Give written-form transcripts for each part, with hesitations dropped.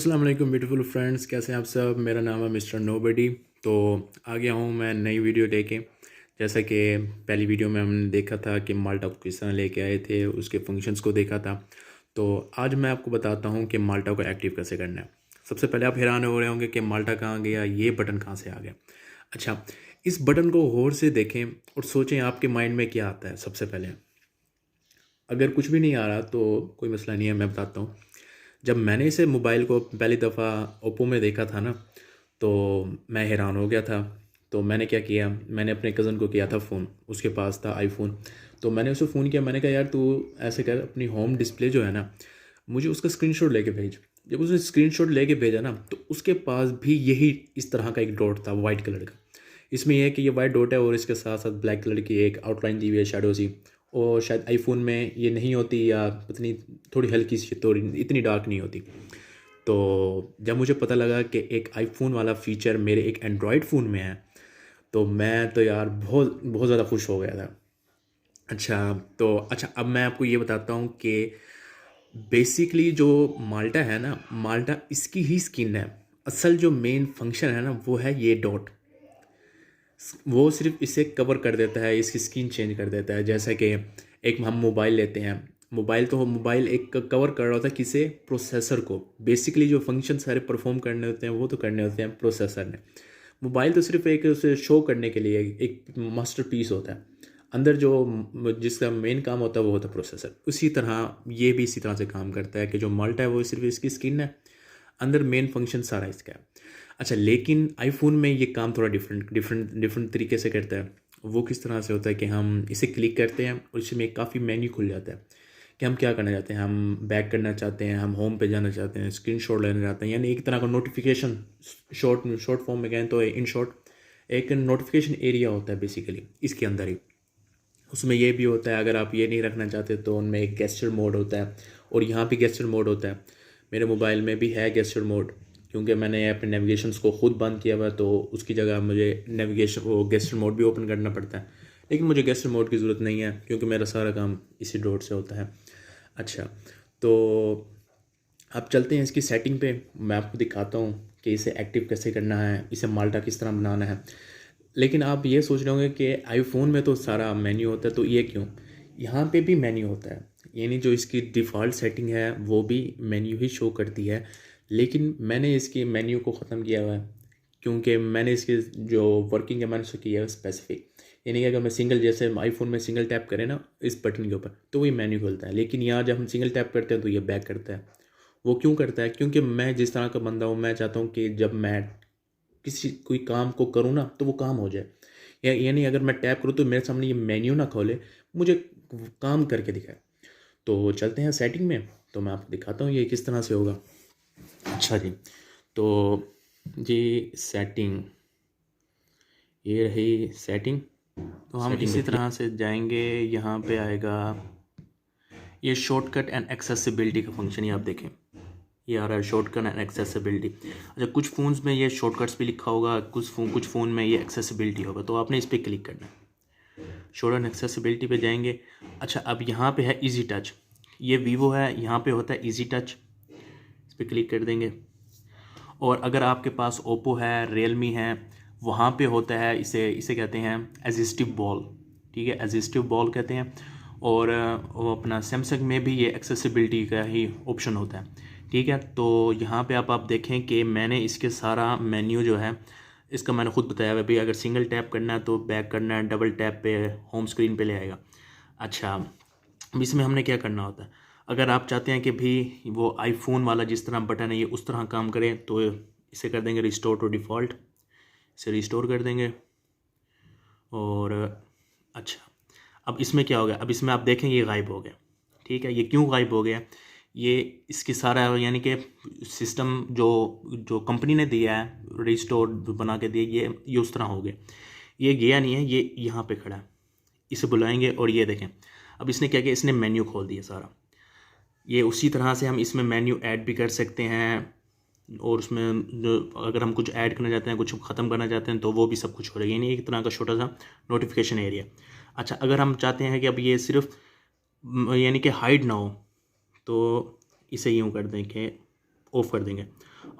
अस्सलाम वालेकुम beautiful friends, कैसे हैं आप सब। मेरा नाम है मिस्टर नोबडी। तो आ गया हूँ मैं नई वीडियो लेके। जैसा कि पहली वीडियो में हमने देखा था कि माल्टा को किस तरह लेके आए थे, उसके फंक्शंस को देखा था। तो आज मैं आपको बताता हूँ कि माल्टा को एक्टिव कैसे करना है। सबसे पहले आप हैरान हो रहे होंगे कि माल्टा कहाँ गया, ये बटन कहाँ से आ गया। अच्छा, इस बटन को गौर से देखें और सोचें आपके माइंड में क्या आता है। सबसे पहले अगर कुछ भी नहीं आ रहा तो कोई मसला नहीं है, मैं बताता हूँ। जब मैंने इसे मोबाइल को पहली दफ़ा ओप्पो में देखा था ना, तो मैं हैरान हो गया था। तो मैंने क्या किया, मैंने अपने कज़न को किया था फ़ोन, उसके पास था आईफोन। तो मैंने उसे फ़ोन किया, मैंने कहा यार तू ऐसे कर, अपनी होम डिस्प्ले जो है ना, मुझे उसका स्क्रीनशॉट लेके भेज। जब उसने स्क्रीनशॉट लेके भेजा ना, तो उसके पास भी यही इस तरह का एक डॉट था वाइट कलर का। इसमें यह है कि ये वाइट डॉट है और इसके साथ साथ ब्लैक कलर की एक आउटलाइन दी हुई है, शैडो सी। और शायद आईफोन में ये नहीं होती, या पता नहीं, थोड़ी हल्की सी, थोड़ी इतनी डार्क नहीं होती। तो जब मुझे पता लगा कि एक आईफोन वाला फ़ीचर मेरे एक एंड्रॉयड फ़ोन में है, तो मैं तो यार बहुत बहुत ज़्यादा खुश हो गया था। अच्छा, अब मैं आपको ये बताता हूँ कि बेसिकली जो माल्टा है ना, माल्टा इसकी ही स्किन है। असल जो मेन फंक्शन है ना, वो है ये डॉट। वो सिर्फ इसे कवर कर देता है, इसकी स्किन चेंज कर देता है। जैसे कि एक हम मोबाइल लेते हैं, मोबाइल एक कवर कर रहा होता है किसे, प्रोसेसर को। बेसिकली जो फंक्शन सारे परफॉर्म करने होते हैं वो तो करने होते हैं प्रोसेसर ने। मोबाइल तो सिर्फ एक उसे शो करने के लिए एक मास्टर पीस होता है। अंदर जो जिसका मेन काम होता है वो होता है प्रोसेसर। उसी तरह ये भी इसी तरह से काम करता है कि जो माल्टा है वो सिर्फ इसकी स्किन है, अंदर मेन फंक्शन सारा इसका है। अच्छा, लेकिन आईफोन में ये काम थोड़ा डिफरेंट तरीके से करता है। वो किस तरह से होता है कि हम इसे क्लिक करते हैं और इसमें काफ़ी मेन्यू खुल जाता है कि हम क्या करना चाहते हैं। हम बैक करना चाहते हैं, हम होम पे जाना चाहते हैं, स्क्रीनशॉट लेना चाहते हैं, यानी एक तरह का नोटिफिकेशन। शॉर्ट फॉर्म में कहें तो इन शॉर्ट एक नोटिफिकेशन एरिया होता है बेसिकली इसके अंदर ही। उसमें ये भी होता है, अगर आप ये नहीं रखना चाहते तो उनमें एक गेस्चर मोड होता है, और यहाँ भी गेस्चर मोड होता है। मेरे मोबाइल में भी है गेस्चर मोड, क्योंकि मैंने अपने नेविगेशंस को ख़ुद बंद किया हुआ है, तो उसकी जगह मुझे नेविगेशन वो गेस्चर मोड भी ओपन करना पड़ता है। लेकिन मुझे गेस्चर मोड की ज़रूरत नहीं है, क्योंकि मेरा सारा काम इसी डॉट से होता है। अच्छा, तो अब चलते हैं इसकी सेटिंग पे। मैं आपको दिखाता हूँ कि इसे एक्टिव कैसे करना है, इसे माल्टा किस तरह बनाना है। लेकिन आप ये सोच रहे होंगे कि आईफोन में तो सारा मेन्यू होता है, तो ये क्यों। यहाँ पे भी मेन्यू होता है, यानी जो इसकी डिफ़ॉल्ट सेटिंग है वो भी मेन्यू ही शो करती है। लेकिन मैंने इसकी मेन्यू को ख़त्म किया हुआ है, क्योंकि मैंने इसकी जो वर्किंग है मैंने उसको किया है स्पेसिफिक। यानी कि अगर मैं सिंगल, जैसे आईफोन में सिंगल टैप करें ना इस बटन के ऊपर, तो वही मेन्यू खुलता है। लेकिन यहाँ जब हम सिंगल टैप करते हैं तो ये बैक करता है। वो क्यों करता है, क्योंकि मैं जिस तरह का बंदा हूँ, मैं चाहता हूँ कि जब मैं किसी कोई काम को करूँ ना, तो वो काम हो जाए। यानी अगर मैं टैप करूँ तो मेरे सामने ये मेन्यू ना खोले, मुझे काम करके दिखाए। तो चलते हैं सेटिंग में, तो मैं आपको दिखाता हूँ ये किस तरह से होगा। अच्छा जी, तो जी सेटिंग, ये रही सेटिंग। तो हम इसी तरह से जाएंगे, यहाँ पे आएगा ये शॉर्टकट एंड एक्सेसिबिलिटी का फंक्शन। ये आप देखें, ये आ रहा है शॉर्टकट एंड एक्सेसिबिलिटी। अच्छा, कुछ फ़ोन्स में ये शॉर्टकट्स भी लिखा होगा, कुछ फ़ोन में ये एक्सेसिबिलिटी होगा, तो आपने इस पर क्लिक करना है। शॉर्ट एंड एक्सेसिबिलिटी पे जाएंगे। अच्छा, अब यहाँ पे है इजी टच, ये वीवो है, यहाँ पे होता है इजी टच, इस पर क्लिक कर देंगे। और अगर आपके पास ओप्पो है, रियलमी है, वहाँ पे होता है, इसे इसे कहते हैं एसिस्टिव बॉल। ठीक है, एसिस्टिव बॉल कहते हैं। और वो अपना सैमसंग में भी ये एक्सेसिबिलिटी का ही ऑप्शन होता है। ठीक है, तो यहाँ पे आप देखें कि मैंने इसके सारा मेन्यू जो है इसका मैंने खुद बताया हुआ। भाई अगर सिंगल टैप करना है तो बैक करना है, डबल टैप पे होम स्क्रीन पे ले आएगा। अच्छा, अब इसमें हमने क्या करना होता है, अगर आप चाहते हैं कि भी वो आईफोन वाला जिस तरह बटन है ये उस तरह काम करे, तो इसे कर देंगे रिस्टोर टू डिफ़ॉल्ट, इसे रिस्टोर कर देंगे। और अच्छा, अब इसमें क्या हो गया, अब इसमें आप देखें ये गायब हो गया। ठीक है, ये क्यों गायब हो गया, ये इसकी सारा यानी कि सिस्टम जो जो कंपनी ने दिया है, रिस्टोर बना के दिया, ये उस तरह हो गया। ये गया नहीं है, ये यहाँ पे खड़ा है। इसे बुलाएंगे और ये देखें, अब इसने क्या किया, इसने मेन्यू खोल दिया सारा। ये उसी तरह से हम इसमें मेन्यू ऐड भी कर सकते हैं, और उसमें जो अगर हम कुछ ऐड करना चाहते हैं, कुछ ख़त्म करना चाहते हैं, तो वो भी सब कुछ हो रहेगा। यानी एक तरह का छोटा सा नोटिफिकेशन एरिया। अच्छा, अगर हम चाहते हैं कि अब ये सिर्फ यानी कि हाइड ना हो, तो इसे यूँ कर दें कि ऑफ़ कर देंगे।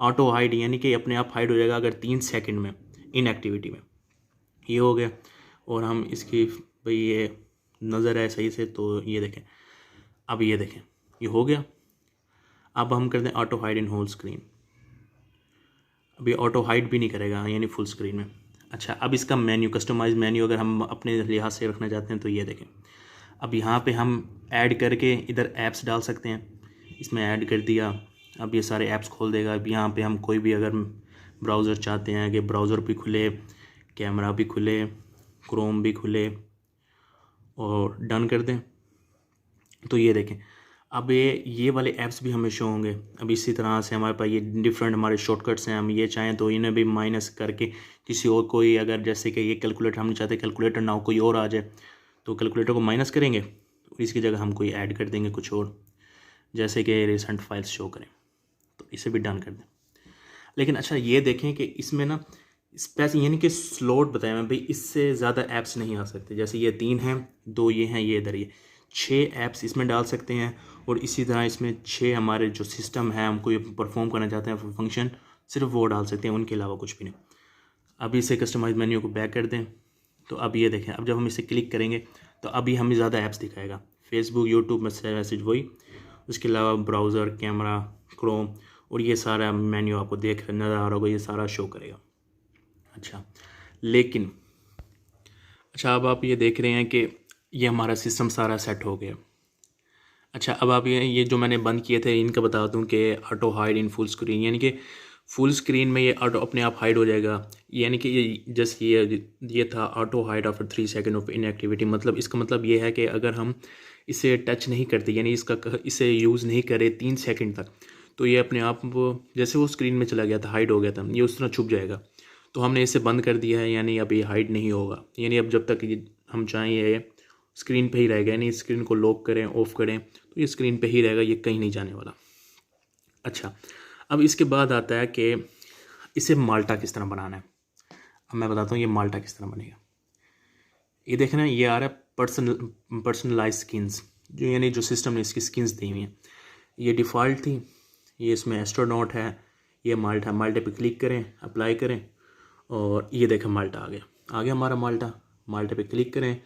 ऑटो हाइड यानी कि अपने आप हाइड हो जाएगा अगर 3 सेकंड में इनएक्टिविटी में। ये हो गया। और हम इसकी भाई ये नज़र है सही से तो ये देखें, अब ये देखें ये हो गया। अब हम कर दें auto hide in whole screen, अभी ऑटो हाइड भी नहीं करेगा यानी फुल स्क्रीन में। अच्छा, अब इसका मेन्यू, कस्टमाइज मेन्यू अगर हम अपने लिहाज से रखना चाहते हैं तो ये देखें, अब यहाँ पे हम ऐड करके इधर ऐप्स डाल सकते हैं, इसमें ऐड कर दिया, अब ये सारे ऐप्स खोल देगा। अब यहाँ पे हम कोई भी अगर ब्राउज़र चाहते हैं कि ब्राउज़र भी खुले, कैमरा भी खुले, क्रोम भी खुले और डन कर दें तो ये देखें अब ये वाले ऐप्स भी हमें शो होंगे। अब इसी तरह से हमारे पास ये डिफरेंट हमारे शॉर्टकट्स हैं, हम ये चाहें तो इन्हें भी माइनस करके किसी और कोई, अगर जैसे कि ये कैलकुलेटर हम नहीं चाहते कैलकुलेटर ना हो कोई और आ जाए तो कैलकुलेटर को माइनस करेंगे और इसकी जगह हम कोई ऐड कर देंगे कुछ और, जैसे कि रिसेंट फाइल्स शो करें तो इसे भी डन कर दें। लेकिन अच्छा ये देखें कि इसमें ना स्पेस यानी कि स्लॉट बताया मैं भाई, इससे ज़्यादा ऐप्स नहीं आ सकते। जैसे ये 3 हैं, 2 ये हैं, ये इधर, ये 6 ऐप्स इसमें डाल सकते हैं। और इसी तरह इसमें 6 हमारे जो सिस्टम है हम कोई परफॉर्म करना चाहते हैं फंक्शन, सिर्फ वो डाल सकते हैं, उनके अलावा कुछ भी नहीं। अब इसे कस्टमाइज मेन्यू को बैक कर दें तो अब ये देखें, अब जब हम इसे क्लिक करेंगे तो अभी हमें ज़्यादा ऐप्स दिखाएगा, फेसबुक, यूट्यूब, मैसेज वही, उसके अलावा ब्राउज़र, कैमरा, क्रोम और ये सारा मेन्यू आपको देख नज़र आ रहा होगा, ये सारा शो करेगा। अच्छा लेकिन अच्छा अब आप ये देख रहे हैं कि ये हमारा सिस्टम सारा सेट हो गया। अच्छा अब आप ये जो मैंने बंद किए थे इनका बता दूं कि auto hide in full screen, यानी कि फुल स्क्रीन में ये ऑटो अपने आप हाइड हो जाएगा। यानी कि ये जैसे ये था auto hide after 3 second of inactivity, मतलब इसका मतलब ये है कि अगर हम इसे टच नहीं करते यानी इसे यूज़ नहीं करें 3 सेकंड तक तो ये अपने आप जैसे वो स्क्रीन में चला गया था, हाइड हो गया था, ये उस तरह छुप जाएगा। तो हमने इसे बंद कर दिया है, यानी अब ये हाइड नहीं होगा, यानी अब जब तक हम चाहें ये स्क्रीन पे ही रहेगा, यानी स्क्रीन को लॉक करें, ऑफ़ करें तो ये स्क्रीन पे ही रहेगा, ये कहीं नहीं जाने वाला। अच्छा अब इसके बाद आता है कि इसे माल्टा किस तरह बनाना है। अब मैं बताता हूँ ये माल्टा किस तरह बनेगा। ये देखना ये आ रहा है पर्सनलाइज स्किन्स, जो यानी जो सिस्टम ने इसकी स्किन्स दी हुई हैं। ये डिफ़ॉल्ट थी, ये इसमें एस्ट्रोनॉट है, ये माल्टा, माल्टे पे क्लिक करें, अप्लाई करें और ये देखें माल्टा आ गया हमारा माल्टा। माल्टे पे क्लिक करें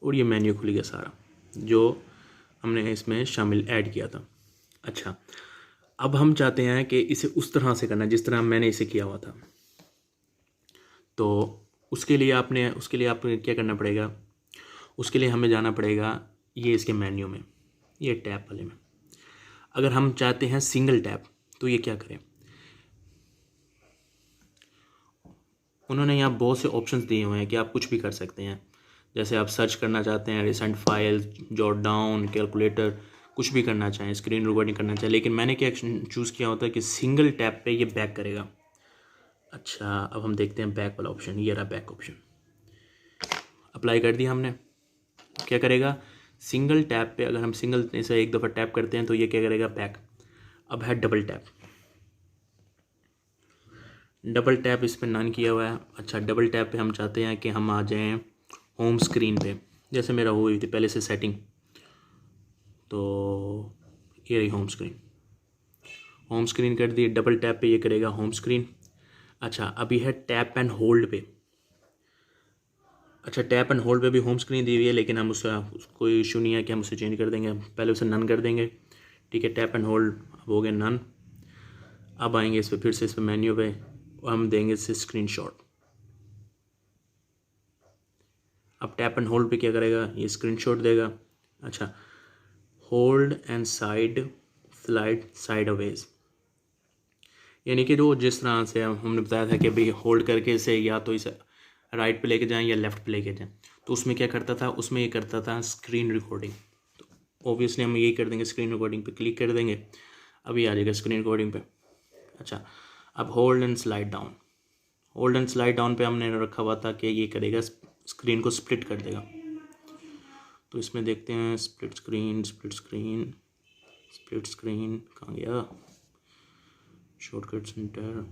और ये मेन्यू खुल गया सारा जो हमने इसमें शामिल ऐड किया था। अच्छा अब हम चाहते हैं कि इसे उस तरह से करना जिस तरह मैंने इसे किया हुआ था, तो उसके लिए आपने क्या करना पड़ेगा, उसके लिए हमें जाना पड़ेगा ये इसके मेन्यू में, ये टैब वाले में। अगर हम चाहते हैं सिंगल टैब तो ये क्या करें, उन्होंने यहाँ बहुत से ऑप्शंस दिए हुए हैं कि आप कुछ भी कर सकते हैं। जैसे आप सर्च करना चाहते हैं, recent file, jot down, calculator, कुछ भी करना चाहें, स्क्रीन रिकॉर्डिंग करना चाहें, लेकिन मैंने क्या चूज़ किया होता है कि सिंगल टैप पे ये बैक करेगा। अच्छा अब हम देखते हैं बैक वाला ऑप्शन, ये रहा बैक ऑप्शन, अप्लाई कर दिया हमने। क्या करेगा, सिंगल टैप पे अगर हम सिंगल से एक दफ़ा टैप करते हैं तो ये क्या करेगा, बैक। अब है डबल टैप, डबल टैप इस पर नन किया हुआ है। अच्छा डबल टैप पे हम चाहते हैं कि हम आ जाएं होम स्क्रीन पे, जैसे मेरा हुई थी पहले से सेटिंग, तो ये रही होम स्क्रीन, होम स्क्रीन कर दी। डबल टैप पे ये करेगा होम स्क्रीन। अच्छा अभी है टैप एंड होल्ड पे। अच्छा टैप एंड होल्ड पे भी होम स्क्रीन दी हुई है, लेकिन हम उसका कोई इशू नहीं है कि हम उसे चेंज कर देंगे, पहले उसे नन कर देंगे। ठीक है, टैप एंड होल्ड अब हो गया नन। अब आएंगे इस पर, फिर से इस पर मेन्यू पे और हम देंगे इससे स्क्रीनशॉट। अब टैप एंड होल्ड पे क्या करेगा, ये स्क्रीनशॉट देगा। अच्छा hold and side slide side Awez, यानी कि जो जिस तरह से हमने बताया था कि भाई होल्ड करके इसे या तो इसे राइट पे लेके जाएं या लेफ़्ट पे लेके जाएं, तो उसमें क्या करता था, उसमें ये करता था स्क्रीन रिकॉर्डिंग। तो ऑब्वियसली हम यही कर देंगे, स्क्रीन रिकॉर्डिंग पे क्लिक कर देंगे, अभी आ जाएगा स्क्रीन रिकॉर्डिंग पे। अच्छा अब hold and slide down, hold and slide down पे हमने रखा हुआ था कि ये करेगा स्क्रीन को स्प्लिट कर देगा। तो इसमें देखते हैं split screen, split screen, split screen कहाँ गया, शॉर्टकट सेंटर,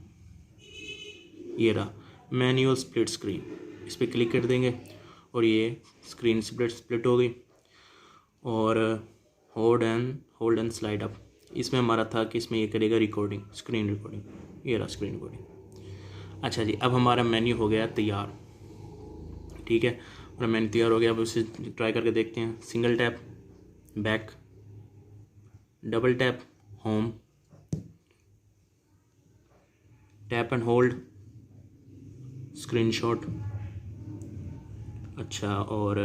ये रहा मैनुअल स्प्लिट स्क्रीन, इस पर क्लिक कर देंगे और ये स्क्रीन स्प्लिट हो गई। और होल्ड एंड स्लाइड अप, इसमें हमारा था कि इसमें ये करेगा रिकॉर्डिंग, स्क्रीन रिकॉर्डिंग। ये रहा स्क्रीन रिकॉर्डिंग। अच्छा जी, अब हमारा मेन्यू हो गया तैयार, ठीक है, और मेन्यू तैयार हो गया। अब उसे ट्राई करके देखते हैं। Single tap back, double tap home, tap and hold screenshot, अच्छा, और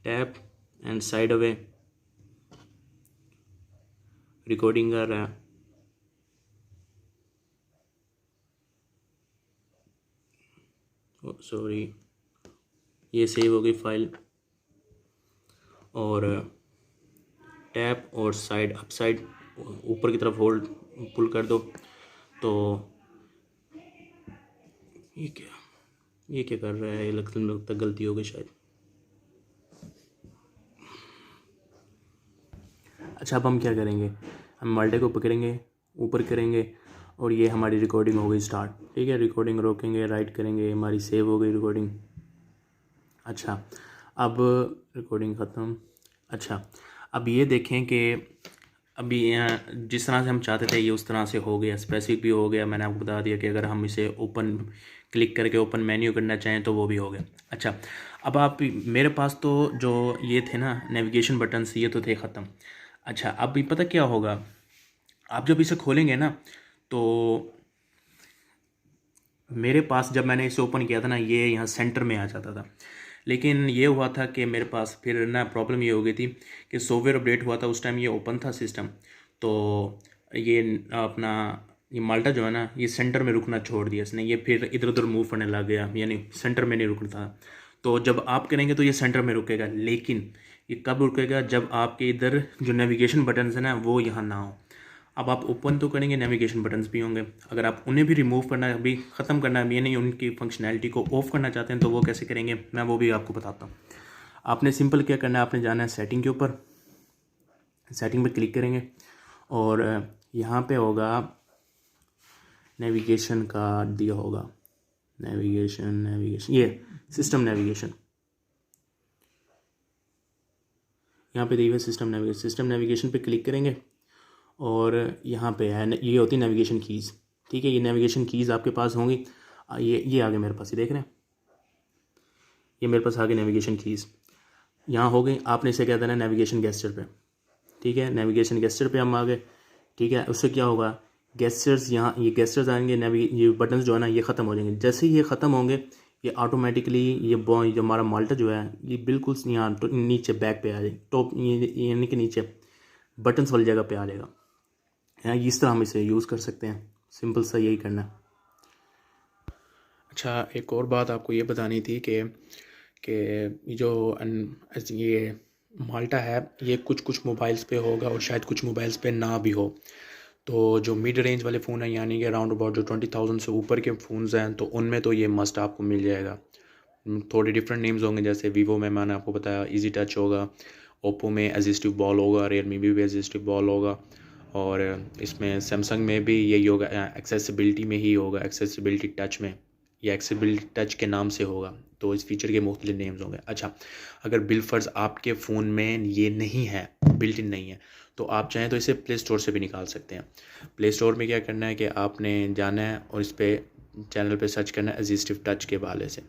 tap and side away recording कर रहा है। सॉरी, ये सेव हो गई फाइल, और टैप और साइड अप साइड ऊपर की तरफ होल्ड पुल कर दो। तो ये क्या कर रहा है, ये लगता है गलती हो गई शायद। अच्छा, अब हम क्या करेंगे, हम माल्टे को पकड़ेंगे, ऊपर करेंगे, और ये हमारी रिकॉर्डिंग हो गई स्टार्ट, ठीक है। रिकॉर्डिंग रोकेंगे, राइट करेंगे, हमारी सेव हो गई रिकॉर्डिंग। अच्छा, अब रिकॉर्डिंग ख़त्म। अच्छा, अब ये देखें कि अभी जिस तरह से हम चाहते थे ये उस तरह से हो गया, स्पेसिफिक भी हो गया। मैंने आपको बता दिया कि अगर हम इसे ओपन क्लिक करके ओपन मेन्यू करना चाहें तो वो भी हो गया। अच्छा, अब आप मेरे पास तो जो ये थे ना नेविगेशन बटन्स, ये तो थे ख़त्म। अच्छा, अब भी पता क्या होगा, आप जब इसे खोलेंगे ना, तो मेरे पास जब मैंने इसे ओपन किया था ना, ये यहाँ सेंटर में आ जाता था। लेकिन ये हुआ था कि मेरे पास फिर ना प्रॉब्लम ये हो गई थी कि सॉफ्टवेयर अपडेट हुआ था, उस टाइम ये ओपन था सिस्टम, तो ये अपना ये माल्टा जो है ना, ये सेंटर में रुकना छोड़ दिया इसने, ये फिर इधर उधर मूव करने लग गया, यानी सेंटर में नहीं रुकता था। तो जब आप करेंगे तो ये सेंटर में रुकेगा, लेकिन ये कब रुकेगा, जब आपके इधर जो नेविगेशन बटन है ना वो यहाँ ना हो। अब आप ओपन तो करेंगे, नेविगेशन बटन्स भी होंगे, अगर आप उन्हें भी रिमूव करना है, अभी ख़त्म करना है, यानी उनकी फंक्शनैलिटी को ऑफ करना चाहते हैं, तो वो कैसे करेंगे मैं वो भी आपको बताता हूँ। आपने सिंपल क्या करना है, आपने जाना है सेटिंग के ऊपर, सेटिंग पे क्लिक करेंगे, और यहाँ पे होगा नेविगेशन का दिया होगा, नेविगेशन ये सिस्टम नेविगेशन, यहाँ पे दिया हुआ सिस्टम नेविगेशन पे क्लिक करेंगे, और यहाँ पे है ये होती है नेविगेशन कीज़, ठीक है। ये नेविगेशन कीज़ आपके पास होंगी, ये आगे मेरे पास, ये देख रहे हैं, ये मेरे पास आगे नेविगेशन कीज़ यहाँ हो गई। आपने इसे क्या देना है, नेविगेशन गेस्चर पे, ठीक है। नेविगेशन गेस्चर पे हम आ गए, ठीक है। उससे क्या होगा, गेस्चर्स यहाँ, ये गेस्चर्स आएंगे, ये बटन्स जो है ना ये ख़त्म हो जाएंगे। जैसे ही ये ख़त्म होंगे, ये ऑटोमेटिकली ये जो हमारा माल्टा जो है ये बिल्कुल यहाँ नीचे बैक पे आ जाए, टॉप यानी कि नीचे बटन्स वाली जगह पे आ जाएगा। इस तरह हम इसे यूज़ कर सकते हैं, सिंपल सा यही करना है। अच्छा, एक और बात आपको ये बतानी थी कि जो ये माल्टा है ये कुछ मोबाइल्स पे होगा और शायद कुछ मोबाइल्स पे ना भी हो। तो जो मिड रेंज वाले फ़ोन हैं, यानी कि अराउंड अबाउट जो 20,000 से ऊपर के फ़ोन्स हैं, तो उनमें तो ये मस्ट आपको मिल जाएगा। थोड़े डिफरेंट नेम्स होंगे, जैसे वीवो में मैंने आपको बताया ईजी टच होगा, ओप्पो में एजिस्टिव बॉल होगा, रियलमी भी एजिस्टिव बॉल होगा, और इसमें सैमसंग में भी यही होगा, एक्सेसिबिलिटी में ही होगा, एक्सेसिबिलिटी टच में, या एक्सेसिबिलिटी टच के नाम से होगा। तो इस फीचर के मुख्तलिफ नेम्स होंगे। अच्छा, अगर बिलफर्ज आपके फ़ोन में ये नहीं है, बिल्ट इन नहीं है, तो आप चाहें तो इसे प्ले स्टोर से भी निकाल सकते हैं। प्ले स्टोर में क्या करना है कि आपने जाना है और इस पर चैनल पे सर्च करना है एजिस्टिव टच के हवाले से,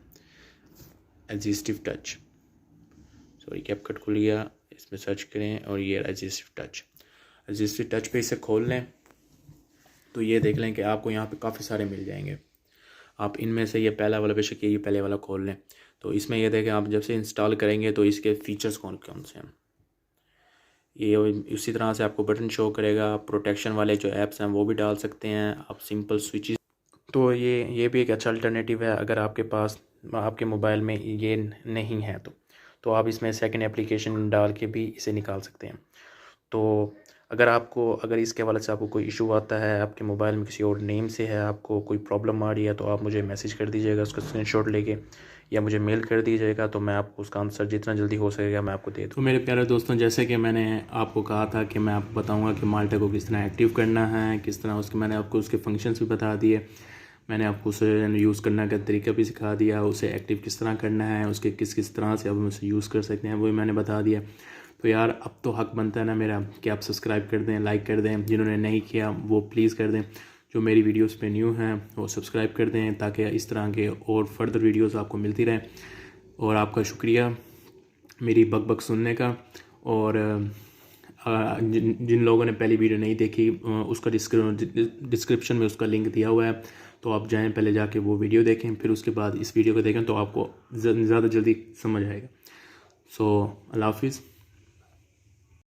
एजिस्टिव टच, सॉरी कैपकट खुल गया, इसमें सर्च करें, और ये एजिस्टिव टच, एजिस्टिव टच पे इसे खोल लें, तो ये देख लें कि आपको यहाँ पे काफ़ी सारे मिल जाएंगे। आप इनमें से ये पहला वाला, बेशक ये पहले वाला खोल लें, तो इसमें ये देखें, आप जब से इंस्टॉल करेंगे तो इसके फ़ीचर्स कौन कौन से हैं, ये उसी तरह से आपको बटन शो करेगा। प्रोटेक्शन वाले जो ऐप्स हैं वो भी डाल सकते हैं आप, सिंपल स्विचेस, तो ये भी एक अच्छा अल्टरनेटिव है। अगर आपके पास आपके मोबाइल में ये नहीं है तो आप इसमें सेकंड एप्लीकेशन डाल के भी इसे निकाल सकते हैं। तो अगर इसके हवाले से आपको कोई इशू आता है, आपके मोबाइल में किसी और नेम से है, आपको कोई प्रॉब्लम आ रही है, तो आप मुझे मैसेज कर दीजिएगा उसका स्क्रीनशॉट लेके, या मुझे मेल कर दीजिएगा, तो मैं आपको उसका आंसर जितना जल्दी हो सकेगा मैं आपको दे दूँ। तो मेरे प्यारे दोस्तों, जैसे कि मैंने आपको कहा था कि मैं आपको बताऊँगा कि माल्टा को किस तरह एक्टिव करना है, किस तरह मैंने आपको उसके फंक्शंस भी बता दिए, मैंने आपको उसे यूज़ करने का तरीका भी सिखा दिया, उसे एक्टिव किस तरह करना है, उसके किस तरह से आप उसे यूज़ कर सकते हैं वो भी मैंने बता दिया। तो यार अब तो हक बनता है ना मेरा कि आप सब्सक्राइब कर दें, लाइक कर दें, जिन्होंने नहीं किया वो प्लीज़ कर दें, जो मेरी वीडियोस पे न्यू हैं वो सब्सक्राइब कर दें ताकि इस तरह के और फर्दर वीडियोस आपको मिलती रहें। और आपका शुक्रिया मेरी बक सुनने का। और जिन लोगों ने पहली वीडियो नहीं देखी उसका डिस्क्रिप्शन में उसका लिंक दिया हुआ है, तो आप जाएं पहले जाके वो वीडियो देखें, फिर उसके बाद इस वीडियो को देखें तो आपको ज़्यादा जल्दी समझ आएगा। सो अल्लाह हाफिज़।